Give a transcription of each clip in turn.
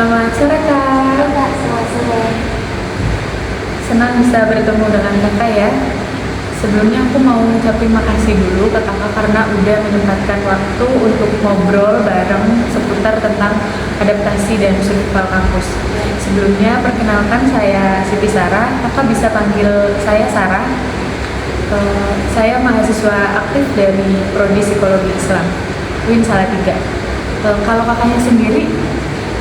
Selamat sore Halo Kak, Kak, selamat sore. senang bisa bertemu dengan Kakak ya. Sebelumnya aku mau ngucapin makasih dulu ke Kakak karena udah menyempatkan waktu untuk ngobrol bareng seputar tentang adaptasi dan survival kampus. Sebelumnya perkenalkan saya Siti Sarah, Kakak bisa panggil saya Sarah. Saya mahasiswa aktif dari Prodi Psikologi Islam, UIN Salatiga. Kalau kakaknya sendiri,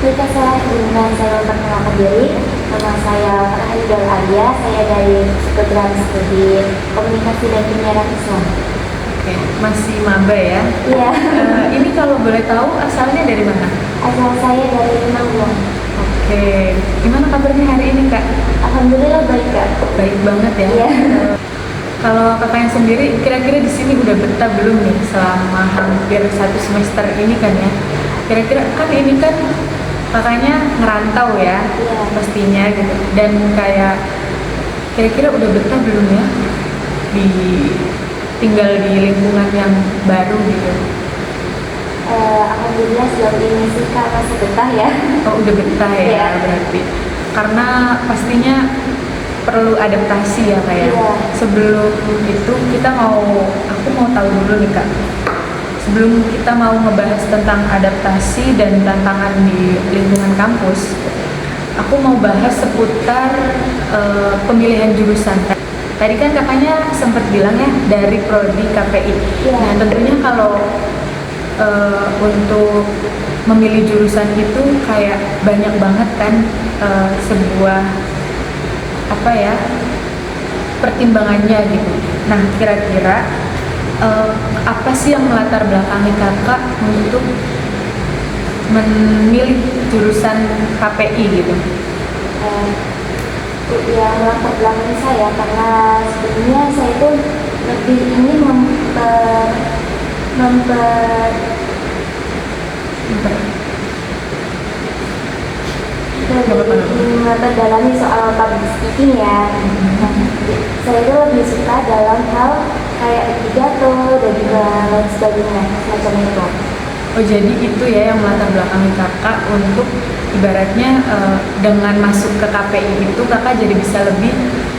Kita saya dengan saya memperkenalkan diri. Nama saya Farhidul Arya, saya dari Kedokteran Studi Komunikasi dan Penyiaran Islam. oke, masih maba ya. Iya, Ini kalau boleh tahu asalnya dari mana? asal saya dari Temanggung. Oke, gimana kabarnya hari ini Kak? Alhamdulillah baik Kak. Baik banget ya. Iya. Kalau kakaknya sendiri, kira-kira di sini udah betah belum nih selama hampir 1 semester ini kan ya? Kira-kira kan ini kan kakaknya ngerantau ya, Iya. pastinya gitu. Dan kayak kira-kira udah betah belum ya di tinggal di lingkungan yang baru gitu? Alhamdulillah sejauh ini sih Kak masih betah ya. Oh udah betah ya Iya. berarti. Karena pastinya perlu adaptasi ya kayak. Iya. Sebelum itu aku mau tahu dulu nih Kak. Sebelum kita mau ngebahas tentang adaptasi dan tantangan di lingkungan kampus, aku mau bahas seputar pemilihan jurusan. Tadi kan kakaknya sempat bilang ya dari prodi KPI. Iya. Nah tentunya kalau untuk memilih jurusan itu kayak banyak banget kan sebuah apa ya pertimbangannya gitu. Nah kira-kira apa sih yang melatar belakangi kakak untuk memilih jurusan KPI gitu? Eh, yang melatar belakangi saya karena sebenarnya saya itu lebih ini memperdalami soal public speaking ya. Nah, saya itu lebih suka dalam hal kayak pidato dan juga lain sebagainya semacam itu. Oh jadi itu ya yang melatar belakangi kakak untuk ibaratnya dengan masuk ke KPI itu kakak jadi bisa lebih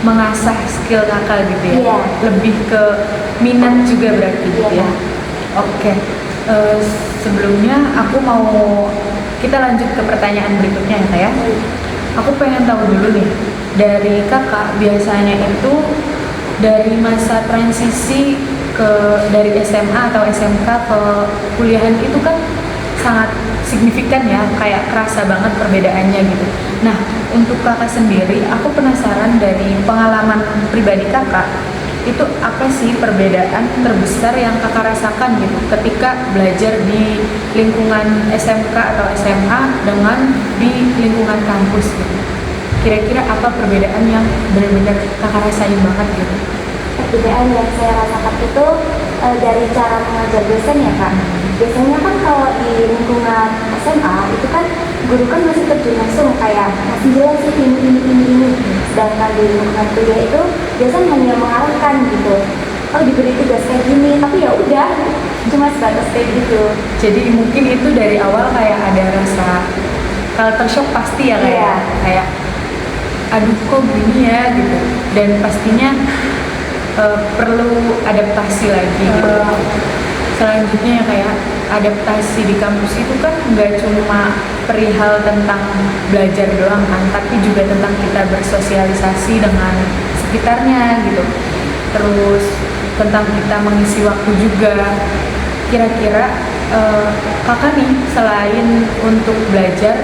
mengasah skill kakak gitu ya. Iya. Lebih ke minat juga berarti gitu Iya. ya. Oke. Sebelumnya kita lanjut ke pertanyaan berikutnya ya Kak ya. Aku pengen tahu dulu nih dari kakak biasanya itu dari masa transisi dari SMA atau SMK ke kuliahan itu kan sangat signifikan ya, kayak kerasa banget perbedaannya gitu. Nah, untuk kakak sendiri, aku penasaran dari pengalaman pribadi kakak, itu apa sih perbedaan terbesar yang kakak rasakan gitu ketika belajar di lingkungan SMK atau SMA dengan di lingkungan kampus gitu? Kira-kira apa perbedaan yang benar-benar kakak rasain banget gitu? Perbedaan yang saya rasakan itu dari cara mengajar dosen ya Kak. Biasanya kan kalau di lingkungan SMA itu kan guru kan masih terjun langsung kayak masih jelas sih ini. Sedangkan di lingkungan kuliah itu biasanya hanya mengarahkan gitu. Oh diberi tugas kayak gini, tapi ya udah cuma sebatas kayak gitu. Jadi mungkin itu dari awal kayak ada rasa culture shock pasti ya kayak Iya. kayak aduh kok gini ya gitu, dan pastinya perlu adaptasi lagi gitu. Selanjutnya ya kayak adaptasi di kampus itu kan nggak cuma perihal tentang belajar doang kan, tapi juga tentang kita bersosialisasi dengan sekitarnya gitu. Terus tentang kita mengisi waktu juga. Kira-kira kakak nih selain untuk belajar,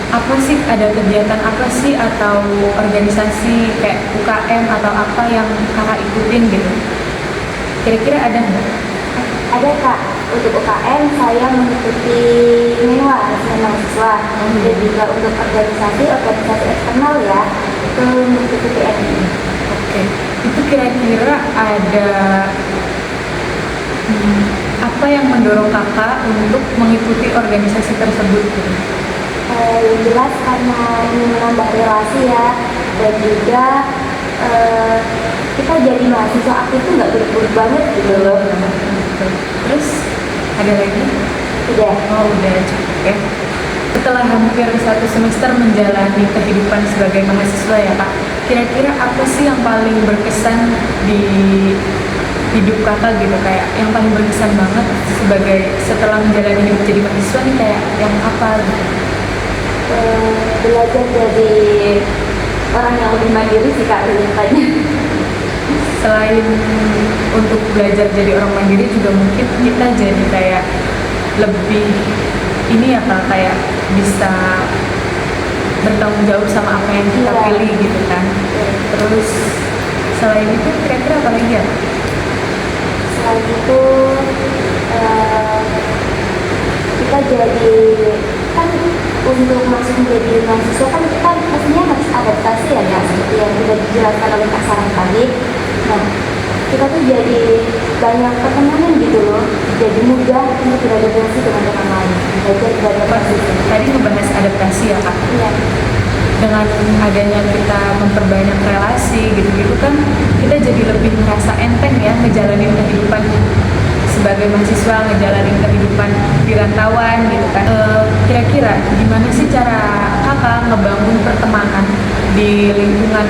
apa sih ada kegiatan apa sih atau organisasi kayak UKM atau apa yang kakak ikutin gitu? Kira-kira ada nggak? Ada Kak, untuk UKM saya mengikuti MEWA, mahasiswa, dan juga untuk organisasi eksternal ya, itu mengikuti PNI. Oke, itu kira-kira ada apa yang mendorong kakak untuk mengikuti organisasi tersebut gitu? Yang jelas karena ingin menambah relasi ya, dan juga kita jadi mahasiswa aktif itu nggak buru-buru banget gitu loh. Terus ada lagi? Udah. Oh udah cukup ya. Setelah hampir 1 semester menjalani kehidupan sebagai mahasiswa ya Kak, kira-kira apa sih yang paling berkesan di hidup kakak gitu, kayak yang paling berkesan banget sebagai setelah menjalani hidup jadi mahasiswa nih, kayak yang apa gitu? Belajar jadi orang yang lebih mandiri sih Kak ceritanya. Selain untuk belajar jadi orang mandiri juga mungkin kita jadi kayak lebih ini ya Kak, kayak bisa bertanggung jawab sama apa yang kita Iya. pilih gitu kan. Terus selain itu kira-kira apa lagi ya? Selain itu eh, kita jadi kan untuk masuk menjadi mahasiswa kan kita pastinya harus adaptasi ya Kak, seperti yang sudah dijelaskan oleh Kak Sarah tadi. Nah, kita tuh jadi banyak pertemanan gitu loh, jadi mudah untuk beradaptasi dengan orang lain, belajar beradaptasi. Tadi ngebahas adaptasi ya Kak. Iya, Dengan adanya kita memperbanyak relasi gitu-gitu kan, kita jadi lebih merasa enteng ya ngejalanin kehidupan sebagai mahasiswa, ngejalanin kehidupan di rantauan gitu kan. Kira-kira gimana sih cara kakak ngebangun pertemanan di lingkungan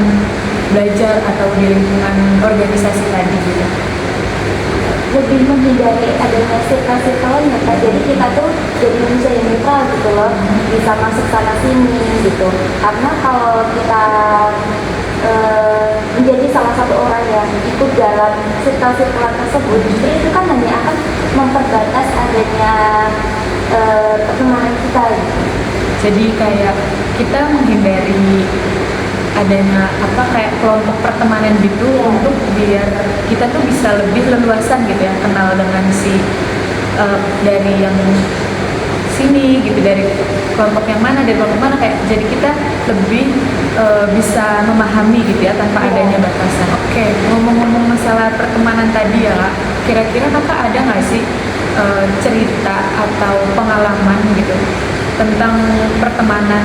belajar atau di lingkungan organisasi tadi gitu? lebih menghindari adanya circle-circle-nya Kak. Jadi kita tuh jadi manusia yang netral gitu loh, bisa masuk sana sini gitu. Karena kalau kita menjadi salah satu orang yang ikut dalam circle-circle tersebut, justru itu kan hanya akan memperbatas adanya pertemanan kita gitu. Jadi kayak kita menghindari adanya apa kayak kelompok pertemanan gitu, Iya. untuk biar kita tuh bisa lebih leluasan gitu ya kenal dengan si dari yang sini gitu, dari kelompok yang mana, dari kelompok mana, kayak jadi kita lebih bisa memahami gitu ya tanpa Iya. adanya batasan. Oke, ngomong-ngomong masalah pertemanan tadi ya Kak, kira-kira kakak ada nggak sih cerita atau pengalaman gitu tentang pertemanan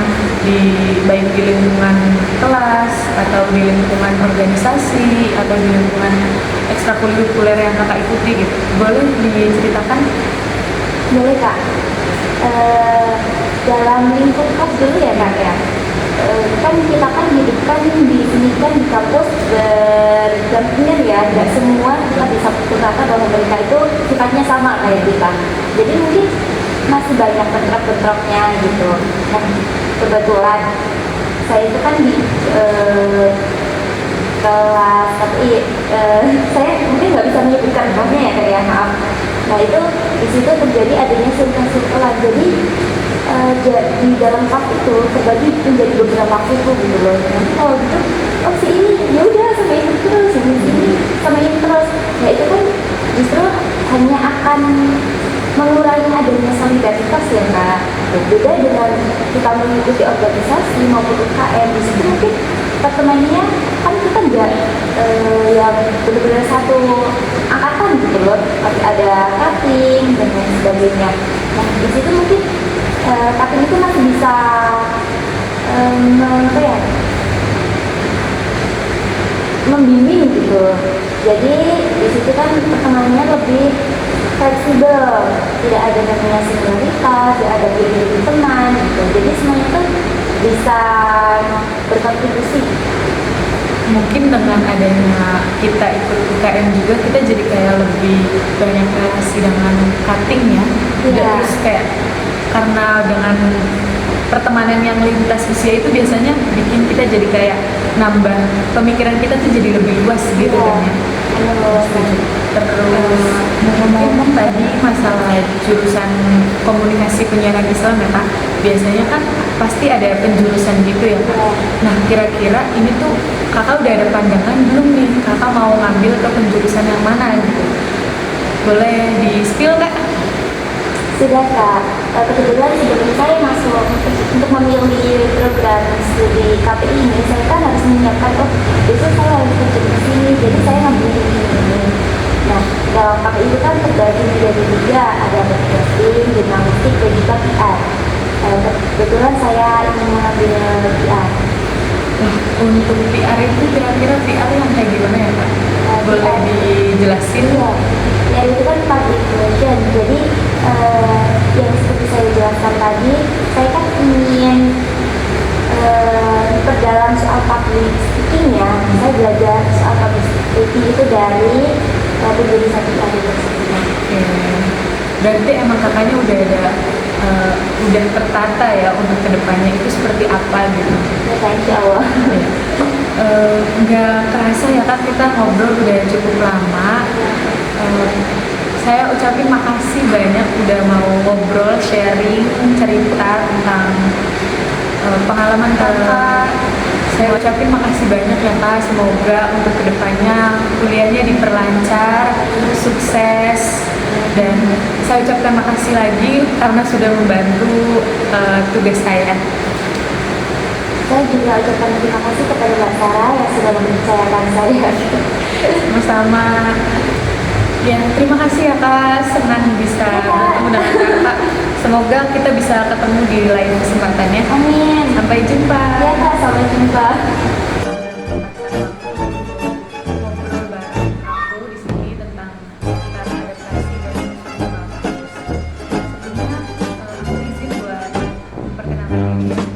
baik di lingkungan kelas atau di lingkungan organisasi atau di lingkungan ekstrakurikuler yang kakak ikuti gitu, boleh diceritakan? Boleh Kak. Dalam lingkup kos dulu ya Kak ya. Kan kita kan hidup kan di sini kan di kampus berdampingan ya, tidak semua kita bisa pukul rata bahwa mereka itu sifatnya sama kayak kita. Jadi mungkin masih banyak bentrok-bentroknya gitu. Nah, kebetulan saya itu kan di kelas, tapi saya mungkin nggak bisa menyebutkan kelasnya ya Kak ya, maaf. Nah itu di situ terjadi adanya circle-circlean. Jadi di dalam kelas itu terbagi menjadi beberapa kubu gitu loh. Nanti kalau gitu, oh si ini ya udah sama ini terus, ini sama ini terus. Nah itu kan justru hanya akan mengurangi adanya solidaritas ya Kak. Beda dengan kita mengikuti organisasi maupun UKM, di situ mungkin pertemanannya kan kita nggak yang benar-benar satu angkatan gitu loh, tapi ada cutting dan lain sebagainya. Nah di situ mungkin cutting itu masih bisa apa ya, membimbing gitu. Jadi di situ kan pertemanannya lebih fleksibel, tidak ada namanya senioritas, tidak ada pilih teman gitu. Jadi semuanya tuh bisa berkontribusi. Mungkin dengan adanya kita ikut UKM juga, kita jadi kayak lebih banyak relasi dengan cutting ya. Iya. Terus kayak karena dengan pertemanan yang lintas usia itu biasanya bikin kita jadi kayak nambah pemikiran kita tuh jadi lebih luas gitu Iya. kan ya. Terus ngomong-ngomong tadi masalah jurusan komunikasi penyiaran Islam ya Kak, biasanya kan pasti ada penjurusan gitu ya Kak. Nah kira-kira ini tuh kakak udah ada pandangan belum nih, kakak mau ngambil ke penjurusan yang mana gitu? Boleh di spill Kak? Sudah Kak, kebetulan sebelum saya masuk untuk memilih program studi KPI ini, saya kan harus menyiapkan, oh besok saya harus kerja di sini, jadi saya ngambil ini. Nah, dalam KPI itu kan terbagi menjadi 3, ada broadcasting, jurnalistik, dan juga PR. Kebetulan saya ingin mengambil PR. Nah, untuk PR itu kira-kira PR yang kayak gimana ya Kak? Boleh dijelasin? Iya, PR itu kan public relation, jadi yang seperti saya jelaskan tadi, saya kan hari tersebut. Oke. Berarti emang kakaknya udah tertata ya untuk kedepannya itu seperti apa gitu. Ya Kak, insya Allah. Nggak kerasa ya kak, kita ngobrol udah cukup lama. Saya ucapin makasih banyak udah mau ngobrol, sharing, cerita tentang pengalaman kakak. Saya ucapin makasih banyak ya kak, semoga untuk kedepannya kuliahnya diperlancar, sukses, dan saya ucapkan makasih lagi karena sudah membantu tugas saya. Saya juga ucapkan terima kasih kepada Mbak Sarah yang sudah mempercayakan saya. Sama-sama. Ya, terima kasih ya kak, senang bisa bertemu dengan kakak. Semoga kita bisa ketemu di lain kesempatannya. Amin. Sampai jumpa. Ya Kak, sampai jumpa. Ngobrol bareng aku di sini tentang cara adaptasi dari suatu kampus. Sebelumnya aku izin buat perkenalkan diri.